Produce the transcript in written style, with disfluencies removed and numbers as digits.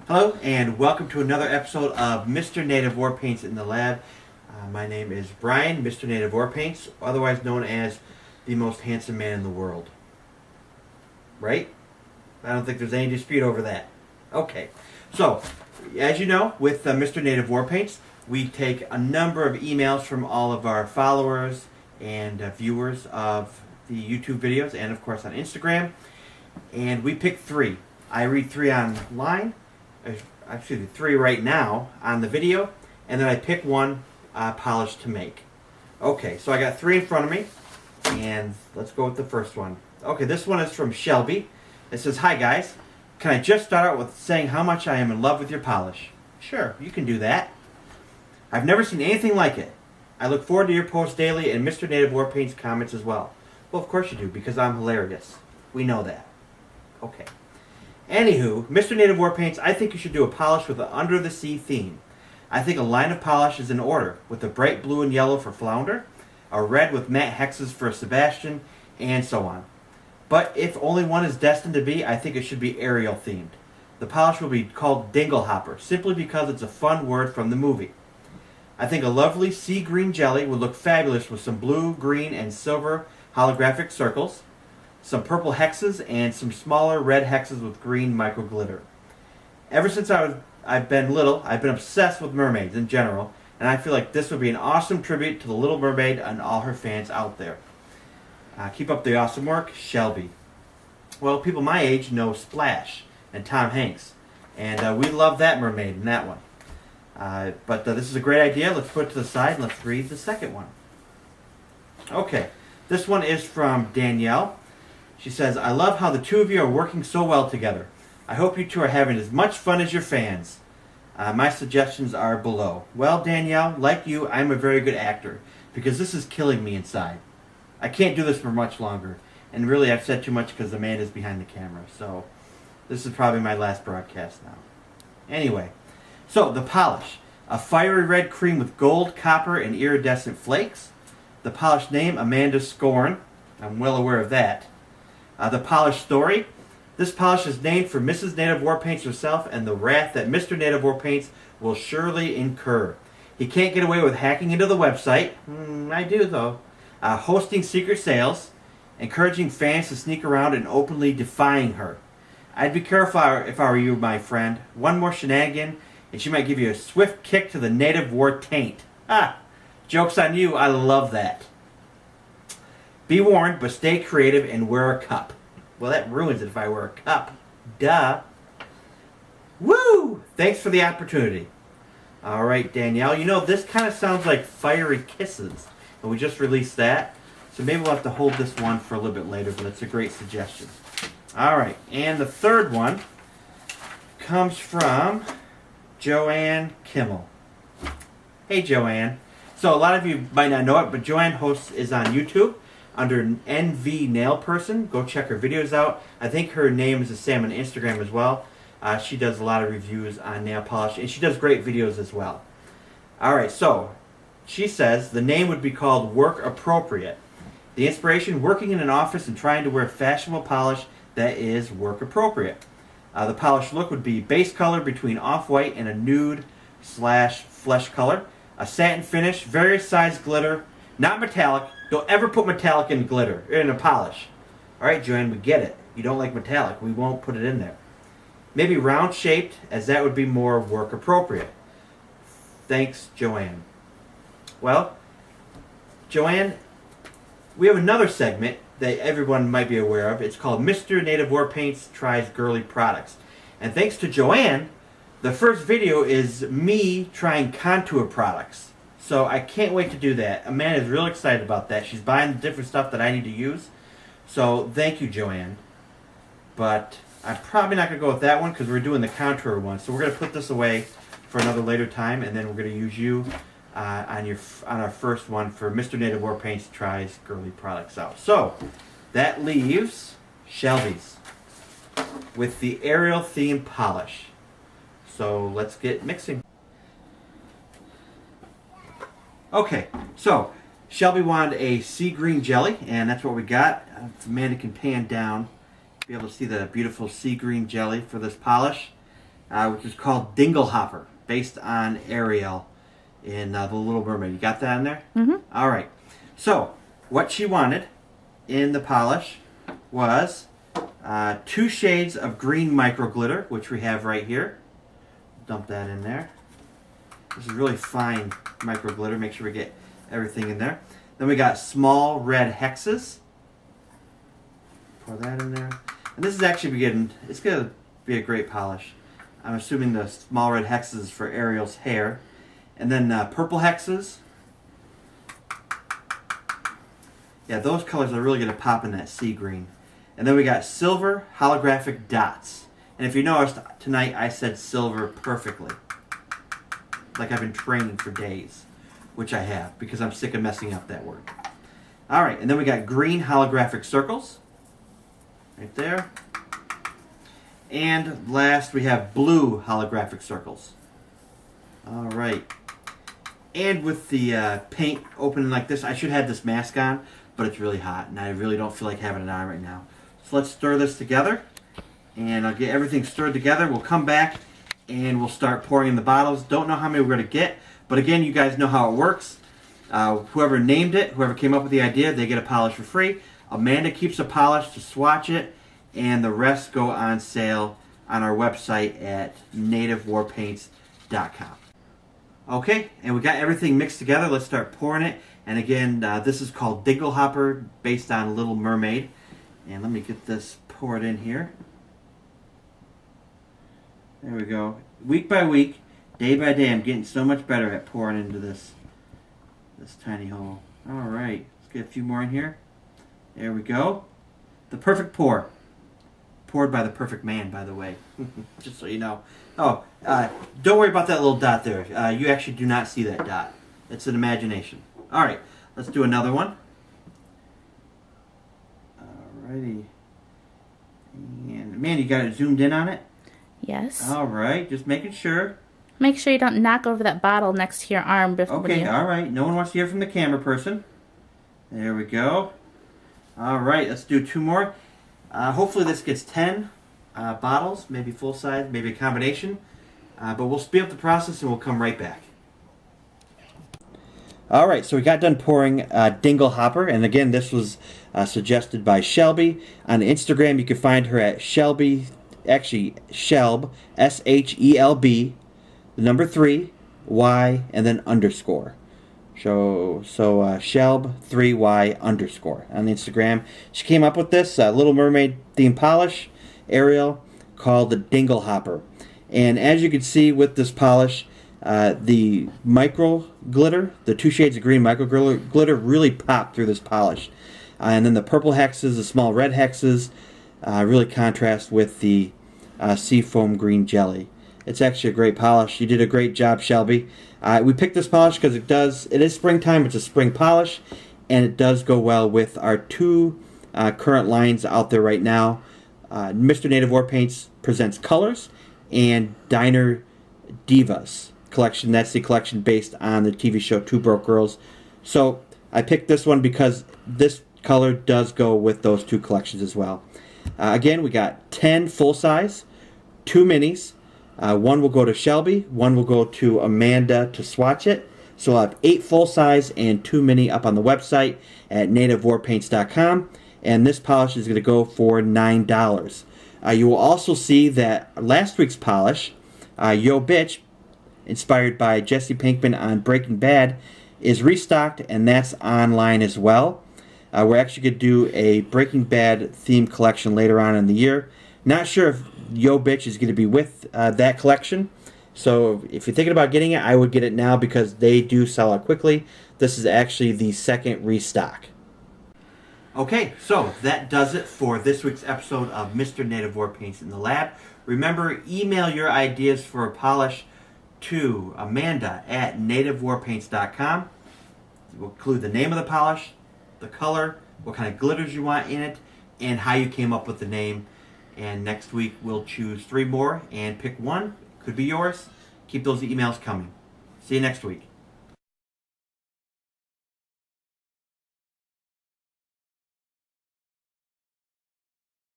Hello and welcome to another episode of Mr. Native Warpaints in the Lab. My name is Brian, Mr. Native Warpaints, otherwise known as the most handsome man in the world. Right? I don't think there's any dispute over that. Okay, so as you know, with Mr. Native Warpaints, we take a number of emails from all of our followers and viewers of the YouTube videos and of course on Instagram, and we pick three. I read three online. Actually, three right now on the video, and then I pick one polish to make. Okay, so I got three in front of me, and let's go with the first one. Okay, this one is from Shelby. It says, "Hi guys, can I just start out with saying how much I am in love with your polish?" Sure, you can do that. "I've never seen anything like it. I look forward to your posts daily and Mr. Native Warpaints comments as well." Well, of course you do, because I'm hilarious. We know that. Okay. Anywho, Mr. Native Warpaints, I think you should do a polish with an under the sea theme. I think a line of polish is in order, with a bright blue and yellow for Flounder, a red with matte hexes for Sebastian, and so on. But if only one is destined to be, I think it should be Ariel themed. The polish will be called Dinglehopper, simply because it's a fun word from the movie. I think a lovely sea green jelly would look fabulous with some blue, green, and silver holographic circles, some purple hexes, and some smaller red hexes with green micro glitter. Ever since I've been little, I've been obsessed with mermaids in general, and I feel like this would be an awesome tribute to the Little Mermaid and all her fans out there. Keep up the awesome work, Shelby. Well, people my age know Splash and Tom Hanks, and we love that mermaid in that one. But this is a great idea. Let's put it to the side and let's read the second one. Okay, this one is from Danielle. She says, "I love how the two of you are working so well together. I hope you two are having as much fun as your fans. My suggestions are below." Well, Danielle, like you, I'm a very good actor, because this is killing me inside. I can't do this for much longer, and really I've said too much because the man is behind the camera, so this is probably my last broadcast now. Anyway, so the polish. A fiery red cream with gold, copper, and iridescent flakes. The polish name, Amanda Scorn. I'm well aware of that. The polish story. This polish is named for Mrs. Native Warpaints herself and the wrath that Mr. Native Warpaints will surely incur. He can't get away with hacking into the website. I do, though. Hosting secret sales. Encouraging fans to sneak around and openly defying her. I'd be careful if I were you, my friend. One more shenanigan, and she might give you a swift kick to the Native War taint. Joke's on you. I love that. Be warned, but stay creative and wear a cup. Well, that ruins it if I wear a cup. Duh. Woo! Thanks for the opportunity. All right, Danielle. You know, this kind of sounds like Fiery Kisses. And we just released that. So maybe we'll have to hold this one for a little bit later, but it's a great suggestion. All right. And the third one comes from Joanne Kimmel. Hey, Joanne. So a lot of you might not know it, but Joanne is on YouTube under NV Nail Person. Go check her videos out. I think her name is the same on Instagram as well. She does a lot of reviews on nail polish, and she does great videos as well. Alright, so she says the name would be called Work Appropriate. The inspiration, working in an office and trying to wear fashionable polish that is work appropriate. The polish look would be base color between off-white and a nude/flesh color. A satin finish, various size glitter, not metallic. Don't ever put metallic in glitter, in a polish. Alright, Joanne, we get it. You don't like metallic. We won't put it in there. Maybe round shaped, as that would be more work appropriate. Thanks, Joanne. Well, Joanne, we have another segment that everyone might be aware of. It's called Mr. Native Warpaints Tries Girly Products. And thanks to Joanne, the first video is me trying contour products. So I can't wait to do that. Amanda's real excited about that. She's buying the different stuff that I need to use. So thank you, Joanne. But I'm probably not going to go with that one because we're doing the contour one. So we're going to put this away for another later time, and then we're going to use you on our first one for Mr. Native Warpaints Tries Girly Products out. So that leaves Shelby's with the Ariel theme polish. So let's get mixing. Okay, so Shelby wanted a sea green jelly, and that's what we got. If Amanda can pan down, be able to see the beautiful sea green jelly for this polish. which is called Dingle Hopper, based on Ariel in The Little Mermaid. You got that in there? Mm-hmm. All right. So, what she wanted in the polish was 2 shades of green micro glitter, which we have right here. Dump that in there. This is really fine micro glitter. Make sure we get everything in there. Then we got small red hexes. Pour that in there. And this is actually it's going to be a great polish. I'm assuming the small red hexes is for Ariel's hair. And then purple hexes. Yeah, those colors are really going to pop in that sea green. And then we got silver holographic dots. And if you noticed, tonight I said silver perfectly. Like I've been training for days. Which I have, because I'm sick of messing up that word. Alright, and then we got green holographic circles. Right there. And last we have blue holographic circles. Alright. And with the paint opening like this, I should have this mask on, but it's really hot, and I really don't feel like having it on right now. So let's stir this together, and I'll get everything stirred together. We'll come back, and we'll start pouring in the bottles. Don't know how many we're going to get, but again, you guys know how it works. Whoever named it, whoever came up with the idea, they get a polish for free. Amanda keeps a polish to swatch it, and the rest go on sale on our website at nativewarpaints.com. Okay, and we got everything mixed together. Let's start pouring it. And again, this is called Dingle Hopper, based on Little Mermaid. And let me get this poured in here. There we go. Week by week, day by day, I'm getting so much better at pouring into this tiny hole. All right, let's get a few more in here. There we go. The perfect pour. Poured by the perfect man, by the way. Just so you know. Oh, don't worry about that little dot there. You actually do not see that dot. It's an imagination. All right, let's do another one. Alrighty. And man, you got it zoomed in on it? Yes. All right, just making sure. Make sure you don't knock over that bottle next to your arm before Okay, all right. No one wants to hear from the camera person. There we go. All right, let's do 2 more. Hopefully this gets 10 bottles, maybe full size, maybe a combination. But we'll speed up the process and we'll come right back. All right, so we got done pouring Dingle Hopper, and again, this was suggested by Shelby. On Instagram, you can find her at Shelby, actually Shelb, SHELB, the number 3, Y, and then underscore. So Shelb 3Y underscore on Instagram. She came up with this Little Mermaid theme polish, Ariel, called the Dingle Hopper. And as you can see with this polish, the micro glitter, the 2 shades of green micro glitter really pop through this polish. And then the purple hexes, the small red hexes, really contrast with the seafoam green jelly. It's actually a great polish. You did a great job, Shelby. We picked this polish because it is springtime, it's a spring polish, and it does go well with our 2 current lines out there right now. Mr. Native War Paints presents Colors and Diner Divas collection. That's the collection based on the TV show Two Broke Girls. So I picked this one because this color does go with those 2 collections as well. Again, we got 10 full size, 2 minis. 1 will go to Shelby, 1 will go to Amanda to swatch it. So we'll have 8 full size and 2 mini up on the website at nativewarpaints.com. And this polish is going to go for $9. You will also see that last week's polish, Yo Bitch, inspired by Jesse Pinkman on Breaking Bad, is restocked, and that's online as well. We're actually going to do a Breaking Bad theme collection later on in the year. Not sure if Yo Bitch is going to be with that collection. So if you're thinking about getting it, I would get it now because they do sell out quickly. This is actually the 2nd restock. Okay, so that does it for this week's episode of Mr. Native War Paints in the Lab. Remember, email your ideas for a polish to Amanda at nativewarpaints.com. We'll include the name of the polish, the color, what kind of glitters you want in it, and how you came up with the name. And next week we'll choose 3 more and pick one. Could be yours. Keep those emails coming. See you next week.